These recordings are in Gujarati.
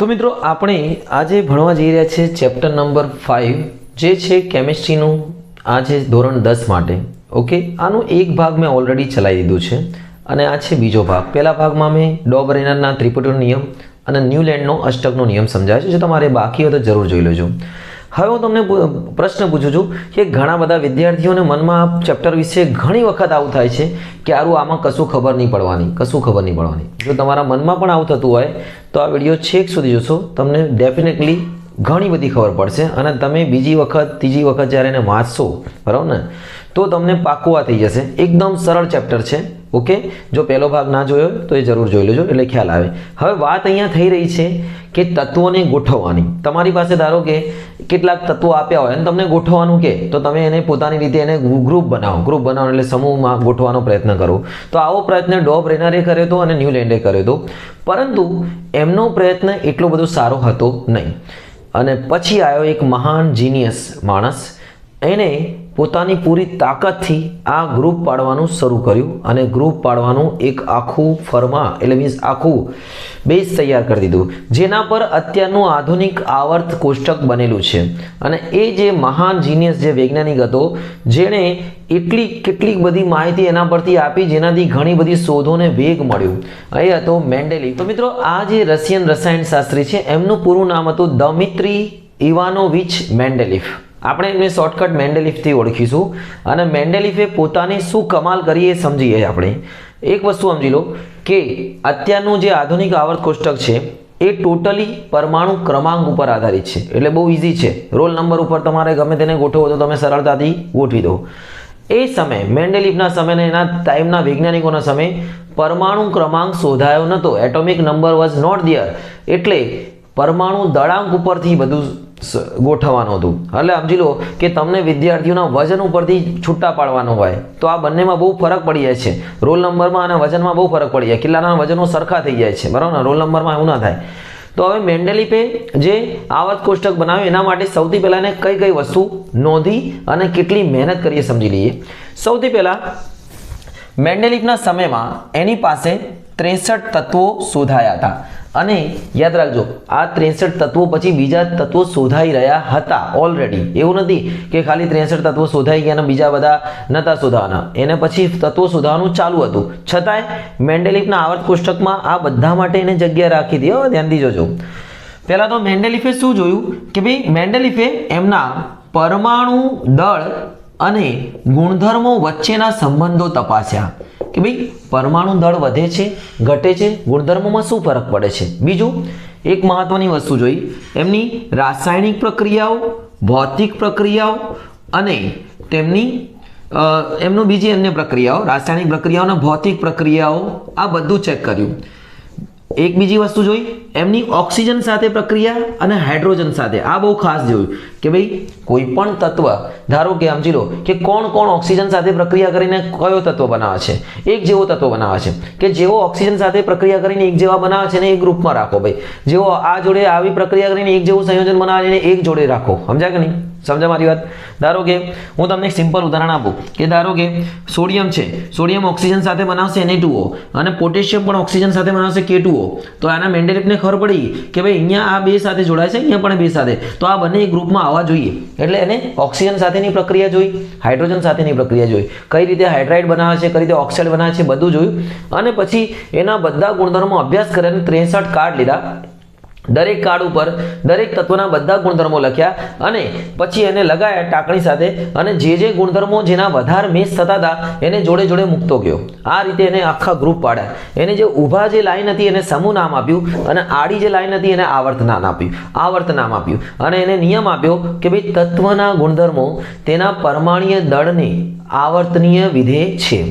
તો મિત્રો આપણે આજે ભણવા જઈ રહ્યા છે ચેપ્ટર નંબર 5 જે છે કેમિસ્ટ્રીનું આજે ધોરણ 10 માટે. ઓકે, આનો એક ભાગ મેં ઓલરેડી ચલાવી દીધું છે અને આ છે બીજો ભાગ. પહેલા ભાગમાં મેં ડોબરેનરના ત્રિપુટીનો નિયમ અને ન્યુલેન્ડનો અષ્ટકનો નિયમ સમજાવ્યો છે. જો તમારે બાકી હોય તો જરૂર જોઈ લેજો. હવે હું તમને પ્રશ્ન પૂછું છું કે ઘણા બધા વિદ્યાર્થીઓને મનમાં આ ચેપ્ટર વિશે ઘણી વખત આવું થાય છે કે આમાં કશું ખબર નહીં પડવાની. જો તમારા મનમાં પણ આવું થતું હોય તો આ વિડીયો છેક સુધી જોશો, તમને ડેફિનેટલી ઘણી બધી ખબર પડશે અને તમે બીજી વખત ત્રીજી વખત જ્યારે એને વાંચશો, બરાબર ને, તો તમને પાક્કું આ થઈ જશે. એકદમ સરળ ચેપ્ટર છે. ઓકે, જો પહેલો ભાગ ના જોયો તો એ જરૂર જોઈ લેજો એટલે ખ્યાલ આવે. હવે વાત અહીંયા થઈ રહી છે કે તત્વોને ગોઠવવાની. તમારી પાસે ધારો કે કેટલાક તત્વો આપ્યા હોય અને તમને ગોઠવવાનું કે તો તમે એને પોતાની રીતે એને ગ્રુપ બનાવો એટલે સમૂહમાં ગોઠવાનો પ્રયત્ન કરો. તો આવો પ્રયત્ન ડોબરેનરે કર્યો હતો અને ન્યુલેન્ડે કર્યો હતો, પરંતુ એમનો પ્રયત્ન એટલો બધો સારો હતો નહીં. અને પછી આવ્યો એક મહાન જીનિયસ માણસ, એને પોતાની પૂરી તાકાતથી આ ગ્રુપ પાડવાનું શરૂ કર્યું અને ગ્રુપ પાડવાનું એક આખું ફર્મા એટલે મીન્સ આખું બેઝ તૈયાર કરી દીધું, જેના પર અત્યારનું આધુનિક આવર્ત કોષ્ટક બનેલું છે. અને એ જે મહાન જીનિયસ જે વૈજ્ઞાનિક હતો, જેણે કેટલીક બધી માહિતી એના પરથી આપી, જેનાથી ઘણી બધી શોધોને વેગ મળ્યો, એ હતો મેન્ડેલિવ. તો મિત્રો, આ જે રશિયન રસાયણશાસ્ત્રી છે એમનું પૂરું નામ હતું દમિત્રી ઇવાનોવિચ મેન્ડેલિવ. આપણે એમને શોર્ટકટ મેન્ડેલિફથી ઓળખીશું. અને મેન્ડેલિફે પોતાને શું કમાલ કરી એ સમજીએ. આપણે એક વસ્તુ સમજી લો કે અત્યારનું જે આધુનિક આવર્ત કોષ્ટક છે એ ટોટલી પરમાણુ ક્રમાંક ઉપર આધારિત છે. એટલે બહુ ઇઝી છે. રોલ નંબર ઉપર તમારે ગમે તેને ગોઠવો તો તમે સરળતાથી ગોઠવી દો. એ સમયે મેન્ડેલિફના સમયે એના ટાઈમના વૈજ્ઞાનિકોના સમયે પરમાણુ ક્રમાંક શોધાયો નહોતો. Atomic number was not there. એટલે પરમાણુ દળાંક ઉપરથી બધું ગોઠવવાનું હતું. એટલે સમજી લો કે તમને વિદ્યાર્થીઓના વજન ઉપરથી છૂટા પાડવાનો હોય તો આ બંનેમાં બહુ ફરક પડી જાય છે. રોલ નંબરમાં અને વજનમાં બહુ ફરક પડી જાય. કેટલાના વજનો સરખા થઈ જાય છે, બરાબર ને? રોલ નંબરમાં એવું ના થાય. તો હવે મેન્ડેલિફે જે આવર્ત કોષ્ટક બનાવ્યું એના માટે સૌથી પહેલાં એને કઈ વસ્તુ નોંધી અને કેટલી મહેનત કરીએ સમજી લઈએ. સૌથી પહેલાં મેન્ડેલિફના સમયમાં એની પાસે 63 તત્વો શોધાયા હતા. અને યાદ રાખજો, આ 63 તત્વો પછી બીજા તત્વો શોધાઈ રહ્યા હતા ઓલરેડી. એવું નથી કે ખાલી 63 તત્વો શોધાઈ ગયા અને બીજા બધા નહોતા શોધાવાના. એને પછી તત્વો શોધાવાનું ચાલુ હતું. છતાંય મેન્ડેલિફના આવર્ત કોષ્ટકમાં આ બધા માટે એને જગ્યા રાખી હતી. હવે ધ્યાનથી જોજો. પહેલાં તો મેન્ડેલિફે શું જોયું કે ભાઈ મેન્ડેલિફે એમના પરમાણુ દળ અને ગુણધર્મો વચ્ચેના સંબંધો તપાસ્યા કે ભાઈ પરમાણુ દળ વધે છે, ઘટે છે, ગુણધર્મોમાં શું ફરક પડે છે. બીજું એક મહત્વની વસ્તુ જોઈ, એમની રાસાયણિક પ્રક્રિયાઓ, ભૌતિક પ્રક્રિયાઓ અને એમનું બીજી અન્ય પ્રક્રિયાઓ, રાસાયણિક પ્રક્રિયાઓ અને ભૌતિક પ્રક્રિયાઓ, આ બધું ચેક કર્યું. એક બીજી વસ્તુ જોઈ, એમની ઓક્સિજન સાથે પ્રક્રિયા અને હાઇડ્રોજન સાથે. આ બહુ ખાસ જોયું કે ભાઈ કોઈ પણ તત્વ, ધારો કે સમજી લો કે કોણ ઓક્સિજન સાથે પ્રક્રિયા કરીને કયો તત્વ બનાવે છે, એક જેવો તત્વ બનાવે છે. કે જેવો ઓક્સિજન સાથે પ્રક્રિયા કરીને એક જેવા બનાવે છે ને એક ગ્રુપમાં રાખો. ભાઈ જેવો આ જોડે આવી પ્રક્રિયા કરીને એક જેવું સંયોજન બનાવે છે એક જોડે રાખો. સમજ્યા કે નહીં? સમજા મારી વાત? ધારો કે હું તમને એક સિમ્પલ ઉદાહરણ આપું કે ધારો કે સોડિયમ છે, સોડિયમ ઓક્સિજન સાથે બનાવશે Na2O અને પોટેશિયમ પણ ઓક્સિજન સાથે બનાવશે K2O. તો આના મેન્ડેલિફને ખબર પડી કે ભાઈ અહીંયા આ બે સાથે જોડાય છે, અહીંયા પણ બે સાથે, તો આ બંને ગ્રુપમાં આવવા જોઈએ. એટલે એને ઓક્સિજન સાથેની પ્રક્રિયા જોઈ, હાઇડ્રોજન સાથેની પ્રક્રિયા જોઈ, કઈ રીતે હાઇડ્રાઇડ બનાવે છે, કઈ રીતે ઓક્સાઇડ બનાવે છે, બધું જોયું. અને પછી એના બધા ગુણધર્મો અભ્યાસ કરીને 63 કાર્ડ લીધા. દરેક કાર્ડ ઉપર દરેક તત્વના બધા ગુણધર્મો લખ્યા અને પછી એને લગાયા ટાંકણી સાથે. અને જે ગુણધર્મો જેના વધારે મેચ થતા હતા એને જોડે મૂકતો ગયો. આ રીતે એને આખા ગ્રુપ પાડ્યા. એને જે ઊભા જે લાઈન હતી એને સમૂહ નામ આપ્યું અને આડી જે લાઈન હતી એને આવર્ત નામ આપ્યું. અને એને નિયમ આપ્યો કે ભાઈ તત્વના ગુણધર્મો તેના પરમાણ્વીય દળને આવર્તનીય વિધેય છે.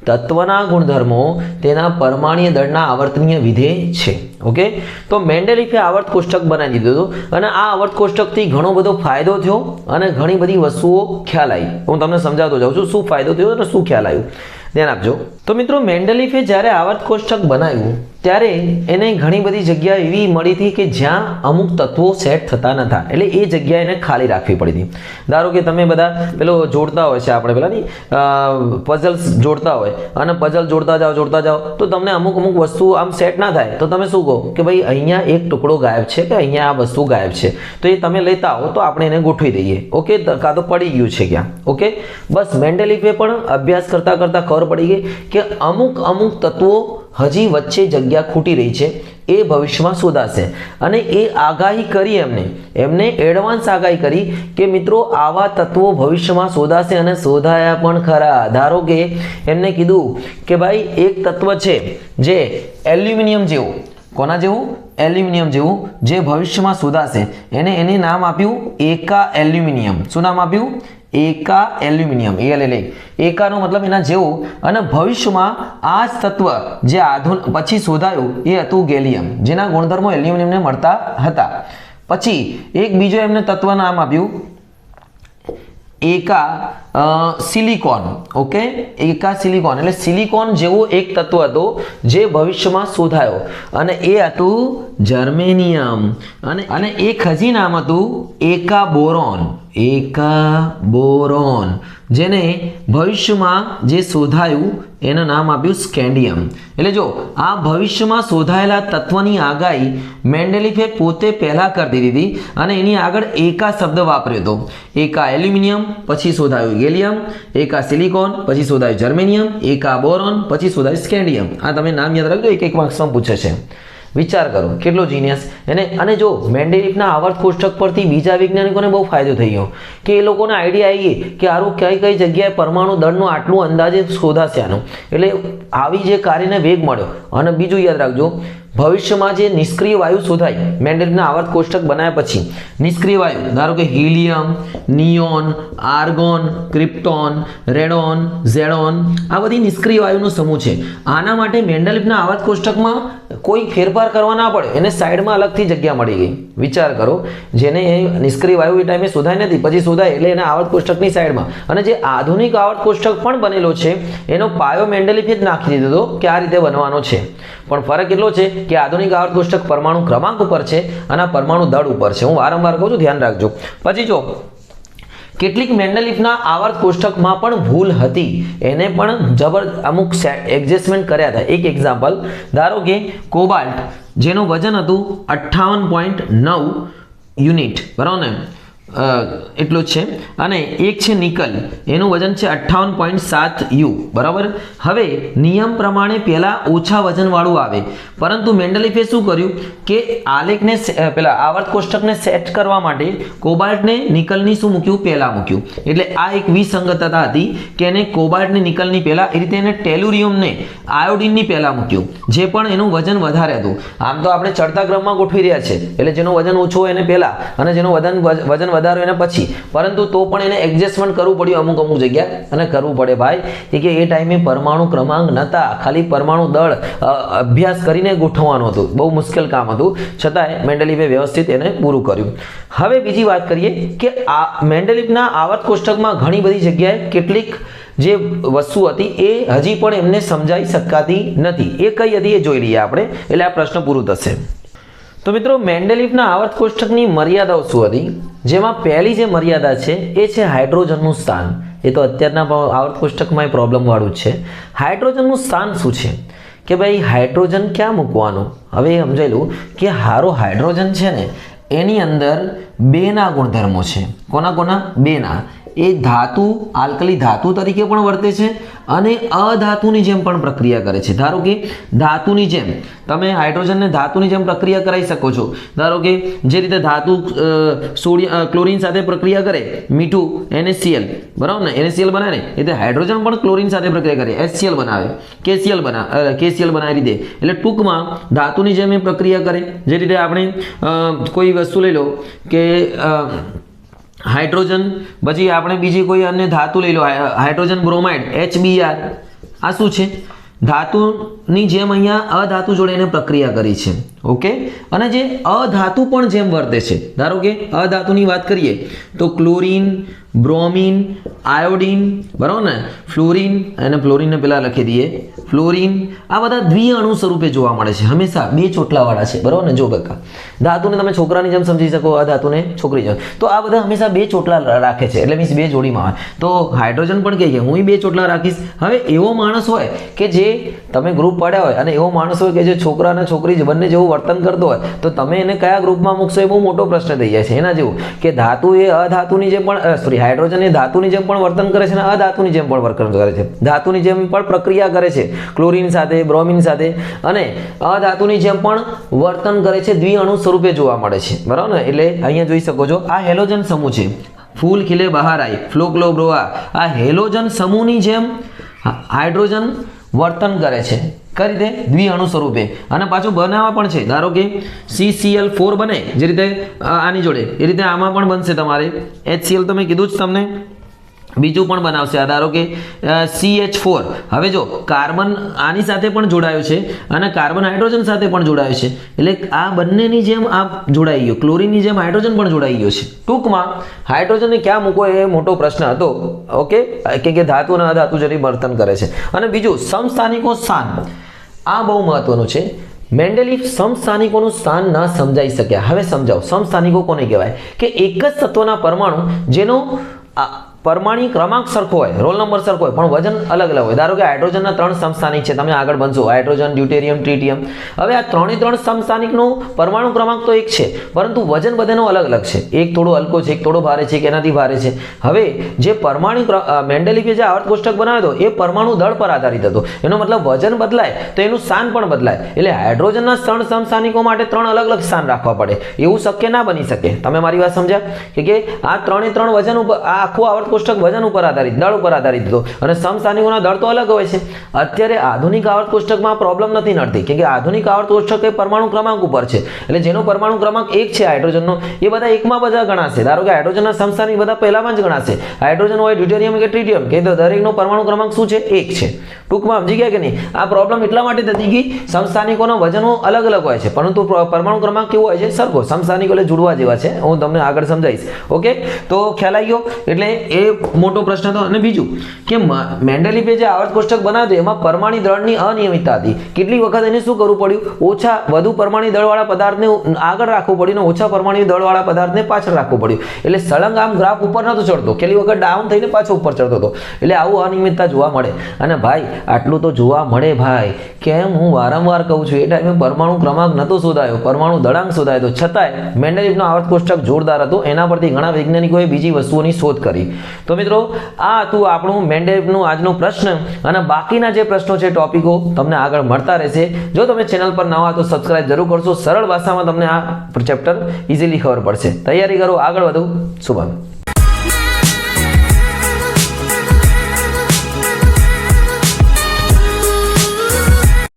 તત્વના ગુણધર્મો તેના પરમાણ્વીય દળના આવર્તનીય વિધેય છે. ઓકે, તો મેન્ડેલિફે આવર્ત કોષ્ટક બનાવી દીધું હતું અને આ આવર્ત કોષ્ટકથી ઘણો બધો ફાયદો થયો અને ઘણી બધી વસ્તુઓ ખ્યાલ આવી. હું તમને સમજાવતો જાઉં છું શું ફાયદો થયો અને શું ખ્યાલ આવ્યું. ધ્યાન આપજો. તો મિત્રો, મેન્ડેલિફે જ્યારે આવર્ત કોષ્ટક બનાવ્યું ત્યારે એને ઘણી બધી જગ્યા એવી મળી હતી કે જ્યાં અમુક તત્વો સેટ થતા નહોતા, એટલે એ જગ્યા એને ખાલી રાખવી પડી હતી. ધારો કે તમે બધા પેલો જોડતા હોય છે, આપણે પેલાની પઝલ્સ જોડતા હોય અને પઝલ જોડતા જાઓ તો તમને અમુક વસ્તુ આમ સેટ ના થાય, તો તમે શું કહો કે ભાઈ અહીંયા એક ટુકડો ગાયબ છે કે અહીંયા આ વસ્તુ ગાયબ છે, તો એ તમે લેતા આવો તો આપણે એને ગોઠવી દઈએ. ઓકે, કાં તો પડી ગયું છે ક્યાં. ઓકે, બસ મેન્ડેલિફે પણ અભ્યાસ કરતા ખબર પડી ગઈ કે અમુક તત્વો હજી વચ્ચે જગ્યા ખૂટી રહી છે, એ ભવિષ્યમાં શોધાશે. અને એ આગાહી કરી એમને એડવાન્સ આગાહી કરી કે મિત્રો આવા તત્વો ભવિષ્યમાં શોધાશે અને શોધાયા પણ ખરા. ધારો કે એમને કીધું કે ભાઈ એક તત્વ છે જે એલ્યુમિનિયમ જેવું, કોના જેવું? એલ્યુમિનિયમ જેવું, જે ભવિષ્યમાં શોધાશે. એને નામ આપ્યું એકા એલ્યુમિનિયમ. શું નામ આપ્યું? એકા એલ્યુમિનિયમ. એકાનો મતલબ એના જેવું. અને ભવિષ્યમાં આ જ તત્વ જે પછી શોધાયું એ હતું ગેલિયમ, જેના ગુણધર્મો એલ્યુમિનિયમને મળતા હતા. પછી એક બીજો એમને તત્વ નામ આપ્યું એકા સિલિકોન. ઓકે, એકા સિલિકોન એટલે સિલિકોન જેવો એક તત્વ હતો જે ભવિષ્યમાં શોધાયો અને એ હતું જર્મેનિયમ. અને એક હજી નામ હતું એકા બોરોન. જેને ભવિષ્યમાં જે શોધાયું એનું નામ આપ્યું સ્કેન્ડિયમ. એટલે જો આ ભવિષ્યમાં શોધાયેલા તત્વની આગાહી મેન્ડેલિફે પોતે પહેલા કરી દીધી અને એની આગળ એકા શબ્દ વાપર્યો હતો. એકા એલ્યુમિનિયમ, પછી શોધાયું ગેલિયમ. એકા સિલિકોન, પછી શોધાયું જર્મેનિયમ. એકા બોરોન, પછી શોધાયું સ્કેન્ડિયમ. આ તમે નામ યાદ રાખજો, એક માર્ક્સમાં પૂછે છે. વિચાર કરો કેટલો જીનિયસ એને. અને જો મેન્ડેલિફના આવર્ત કોષ્ટક પરથી બીજા વૈજ્ઞાનિકોને બહુ ફાયદો થઈ ગયો કે એ લોકોને આઈડિયા આવી ગઈ કે આરું કઈ જગ્યાએ પરમાણુ દળનું આટલું અંદાજે શોધાશે આનું, એટલે આવી જે કાર્યને વેગ મળ્યો. અને બીજું યાદ રાખજો, ભવિષ્યમાં જે નિષ્ક્રિય વાયુ શોધાય મેન્ડેલિફના આવર્ત કોષ્ટક બનાવ્યા પછી, નિષ્ક્રિય વાયુ ધારો કે helium, neon, argon, krypton, radon, ઝેડોન, આ બધી નિષ્ક્રિય વાયુનો સમૂહ છે. આના માટે મેન્ડેલિફના આવર્ત કોષ્ટકમાં કોઈ ફેરફાર કરવા ના પડે, એને સાઈડમાં અલગથી જગ્યા મળી ગઈ. વિચાર કરો, જેને નિષ્ક્રિય વાયુ એ ટાઈમે શોધાય નથી, પછી શોધાય એટલે એના આવર્ત કોષ્ટકની સાઈડમાં. અને જે આધુનિક આવર્ત કોષ્ટક પણ બનેલો છે એનો પાયો મેન્ડેલિફે જ નાખી દીધો કે આ રીતે બનવાનો છે. પણ ફરક એટલો છે કે આધુનિક આવર્ત કોષ્ટક પરમાણુ ક્રમાંક ઉપર છે અને પરમાણુ દળ ઉપર છે. હું વારંવાર કહું છું, ધ્યાન રાખજો. પછી જો કેટલીક મેન્ડેલિફના આવર્ત કોષ્ટકમાં પણ ભૂલ હતી, એને પણ અમુક એડજસ્ટમેન્ટ કર્યા હતા. એક એક્ઝામ્પલ, ધારો કે કોબાલ્ટ જેનું વજન હતું 58.9 યુનિટ, બરાબર ને? એટલું જ છે. અને એક છે નિકલ, એનું વજન છે 58.7 યુ, બરાબર. હવે નિયમ પ્રમાણે પહેલા ઓછા વજનવાળું આવે, પરંતુ મેન્ડેલિફે શું કર્યું કે આલેખને પેલા આવર્ત કોષ્ટકને સેટ કરવા માટે કોબાલ્ટને નિકલની શું મૂક્યું? પહેલા મૂક્યું. એટલે આ એક વિસંગતતા હતી કે એને કોબાલ્ટને નિકલની પહેલા, એ રીતે એને ટેલુરિયમને આયોડિનની પહેલા મૂક્યું, જે પણ એનું વજન વધારે હતું. આમ તો આપણે ચડતા ક્રમમાં ગોઠવી રહ્યા છે, એટલે જેનું વજન ઓછું હોય એને પહેલા અને જેનું વજન વધારે એને પછી, પરંતુ તો પણ એને એડજસ્ટમેન્ટ કરવું પડ્યું અમુક જગ્યા. અને કરવું પડે ભાઈ કે એ ટાઈમે પરમાણુ ક્રમાંક નહોતા, ખાલી પરમાણુ દળ અભ્યાસ કરીને ગોઠવવાનું હતું. બહુ મુશ્કેલ કામ હતું, છતાંય મેન્ડેલિફે વ્યવસ્થિત એને પૂરું કર્યું. હવે બીજી વાત કરીએ કે આ મેન્ડેલિફના આવર્ત કોષ્ટકમાં ઘણી બધી જગ્યાએ કેટલીક જે વસ્તુ હતી એ હજી પણ એમને સમજાઈ શકાતી નથી. એ કઈ હતી એ જોઈ લઈએ આપણે, એટલે આ પ્રશ્ન પૂરું થશે. તો મિત્રો, મેન્ડેલિફના આવર્ત કોષ્ટકની મર્યાદાઓ શું હતી? જેમાં પહેલી જે મર્યાદા છે એ છે હાઇડ્રોજનનું સ્થાન. એ તો અત્યારના આવર્ત કોષ્ટકમાં એ પ્રોબ્લેમ વાળું છે. હાઇડ્રોજનનું સ્થાન શું છે કે ભાઈ હાઇડ્રોજન ક્યાં મૂકવાનું? હવે સમજાયેલું કે હારો હાઇડ્રોજન છે ને એની અંદર બેના ગુણધર્મો છે. કોના? બેના. એ ધાતુ, આલ્કલી ધાતુ તરીકે પણ વર્તે છે અને અધાતુની જેમ પણ પ્રક્રિયા કરે છે. ધારો કે ધાતુની જેમ તમે હાઇડ્રોજનને ધાતુની જેમ પ્રક્રિયા કરાવી શકો છો. ધારો કે જે રીતે ધાતુ ક્લોરીન સાથે પ્રક્રિયા કરે, મીઠું NaCl, બરાબર ને? NaCl બનાવે ને, એટલે હાઇડ્રોજન પણ ક્લોરીન સાથે પ્રક્રિયા કરે, HCl બનાવે, KCl બનાવી રીતે. એટલે ટૂંકમાં ધાતુની જેમ એ પ્રક્રિયા કરે. જે રીતે આપણે કોઈ વસ્તુ લઈ લો કે હાઇડ્રોજન, પછી આપણે બીજી કોઈ અન્ય ધાતુ લઈ લો, હાઇડ્રોજન બ્રોમાઇડ HBr. આ શું છે? ધાતુની જેમ અહીંયા અધાતુ જોડે એને પ્રક્રિયા કરી છે. ઓકે, અને જે અધાતુ પણ જેમ વર્તે છે, ધારો કે અધાતુની વાત કરીએ તો ક્લોરીન, બ્રોમિન, આયોડીન, બરાબર ને, ફ્લોરિન, અને ફ્લોરિનને પેલા લખી દઈએ ફ્લોરિન, આ બધા દ્વિઅણુ સ્વરૂપે જોવા મળે છે, હંમેશા બે ચોટલાવાળા છે, બરાબર ને. જો બકા ધાતુને તમે છોકરાની જેમ સમજી શકો, અધાતુને છોકરી જેમ, તો આ બધા હંમેશા બે ચોટલા રાખે છે, એટલે મીન્સ બે જોડીમાં આવે. તો હાઇડ્રોજન પણ કહે કે હું બે ચોટલા રાખીશ. હવે એવો માણસ હોય કે જે તમે ગ્રુપ પડ્યા હોય અને એવો માણસ હોય કે જે છોકરા અને છોકરી બંને જેવું વર્તન કરતો હોય, તો તમે એને કયા ગ્રુપમાં મૂકશો એ બહુ મોટો પ્રશ્ન થઈ જાય છે. એના જેવું કે ધાતુ એ અધાતુની જેમ પણ સોરી હાઇડ્રોજન એ ધાતુની જેમ પણ વર્તન કરે છે અને અધાતુની જેમ પણ વર્તન કરે છે. ધાતુની જેમ પણ પ્રક્રિયા કરે છે ક્લોરીન સાથે, બ્રોમિન સાથે, અને અધાતુની જેમ પણ વર્તન કરે છે, દ્વિઅણુ સ્વરૂપે જોવા મળે છે, બરાબર ને. એટલે અહીંયા જોઈ શકો છો આ હેલોજન સમૂહ છે, ફૂલ ખીલે બહાર આઈ, ફ્લોક્લોબ્રોઆ, આ હેલોજન સમૂહની જેમ હાઇડ્રોજન વર્તન કરે છે. કઈ રીતે? દ્વિઅણુ સ્વરૂપે. અને પાછું બનાવવા પણ છે, ધારો કે CCl4 બને જે રીતે આની જોડે, એ રીતે આમાં પણ બનશે તમારે HCl, તમે કીધું જ તમને બીજું પણ બનાવશે. આ ધારો કે CH4, હવે જો કાર્બન આની સાથે પણ જોડાયો છે અને કાર્બન હાઇડ્રોજન સાથે પણ જોડાયો છે, એટલે આ બંનેની જેમ આ જોડાઈ ગયો, ક્લોરીનની જેમ હાઇડ્રોજન પણ જોડાઈ ગયો છે. ટૂંકમાં હાઇડ્રોજનને ક્યાં મૂકવો એ મોટો પ્રશ્ન હતો, ઓકે, કે ધાતુ અને અધાતુ જરી વર્તન કરે છે. અને બીજું સમસ્થાનિકો સ્થાન, આ બહુ મહત્વનું છે. મેન્ડેલિફ સમસ્થાનિકોનું સ્થાન ના સમજાઈ શક્યા. હવે સમજાવો સમસ્થાનિકો કોને કહેવાય? કે એક જ તત્વના પરમાણુ જેનો પરમાણુ ક્રમાંક સરખો હોય, રોલ નંબર સરખો હોય, પણ વજન અલગ અલગ હોય. ધારો કે હાઇડ્રોજનના 3 સમસ્થાનિક છે, તમે આગળ બનશો હાઇડ્રોજન, ડ્યુટેરિયમ, ટ્રિટિયમ. હવે આ 3 સમસ્થાનિકનો પરમાણુ ક્રમાંક તો એક છે, પરંતુ વજન બધાનો અલગ અલગ છે. એક થોડો હલકો છે, એક થોડો ભારે છે, કે એનાથી ભારે છે. હવે જે પરમાણુ મેન્ડેલિફે જે આવર્ત કોષ્ટક બનાવ્યો હતો એ પરમાણુ દળ પર આધારિત હતો. એનો મતલબ વજન બદલાય તો એનું સ્થાન પણ બદલાય. એટલે હાઇડ્રોજનના 3 સમસ્થાનિકો માટે 3 અલગ અલગ સ્થાન રાખવા પડે. એવું શક્ય ના બની શકે. તમે મારી વાત સમજ્યા? કે આ 3 વજન ઉપર, આ આખું આવર્ત કોષ્ટક વજન ઉપર આધારિત, દળ ઉપર આધારિત હતો, અને સમસ્થાનિકોના દળ તો અલગ હોય છે. અત્યારે આધુનિક આવર્ત કોષ્ટકમાં પ્રોબ્લેમ નથી નડતી, કે આધુનિક આવર્ત કોષ્ટક એ પરમાણુ ક્રમાંક ઉપર છે. એટલે જેનો પરમાણુ ક્રમાંક 1 છે હાઇડ્રોજનનો, એ બધા એકમાં બધા ગણાશે. ધારો કે હાઇડ્રોજનના સમસ્થાનિક બધા પહેલામાં જ ગણાશે. હાઇડ્રોજન હોય, ડ્યુટેરિયમ કે ટ્રિટિયમ, કે દરેકનો પરમાણુ ક્રમાંક શું છે? 1 છે. ટૂંકમાં સમજી ગયા કે નહીં? આ પ્રોબ્લેમ એટલા માટે થતી કે સમસ્થાનિકોના વજનો અલગ અલગ હોય છે, પરંતુ પરમાણુ ક્રમાંક કેવો હોય છે? સરખો. સમસ્થાનિકો એટલે જોડવા જેવા છે. હું તમને આગળ સમજાવીશ. ઓકે, તો ખ્યાલ આવી ગયો? એટલે એ મોટો પ્રશ્ન હતો. અને બીજું કે મેન્ડેલિફે જે આવર્ત કોષ્ટક બનાવ્યું એમાં પરમાણુ દળની અનિયમિતતા હતી. કેટલીક વખત એને શું કરવું પડ્યું? વધુ પરમાણુ દળવાળા પદાર્થને આગળ રાખવું પડ્યું અને ઓછા પરમાણુ દળવાળા પદાર્થને પાછળ રાખવું પડ્યું. એટલે સળંગ આમ ગ્રાફ ઉપર નતો ચડતો, કેટલી વખત ડાઉન થઈને પાછો ઉપર ચડતો હતો. એટલે આવું અનિયમિતતા જોવા મળે. અને ભાઈ આટલું તો જોવા મળે ભાઈ, કેમ હું વારંવાર કહું છું, એ ટાઈમે પરમાણુ ક્રમાંક નતો શોધાયો, પરમાણુ દળાંક શોધાયો. તો છતાંય મેન્ડેલિફનો આવર્ત કોષ્ટક જોરદાર હતો. એના પરથી ઘણા વૈજ્ઞાનિકોએ બીજી વસ્તુઓની શોધ કરી. તો મિત્રો આ હતું આપણું મેન્ડેલિફનું આજનો પ્રશ્ન, અને બાકીના જે પ્રશ્નો છે, ટોપિકો તમને આગળ મળતા રહેશે. જો તમે ચેનલ પર નવા તો સબસ્ક્રાઇબ જરૂર કરશો. સરળ ભાષામાં તમને આ ચેપ્ટર ઇઝીલી ખબર પડશે. તૈયારી કરો, આગળ વધો. શુભમ.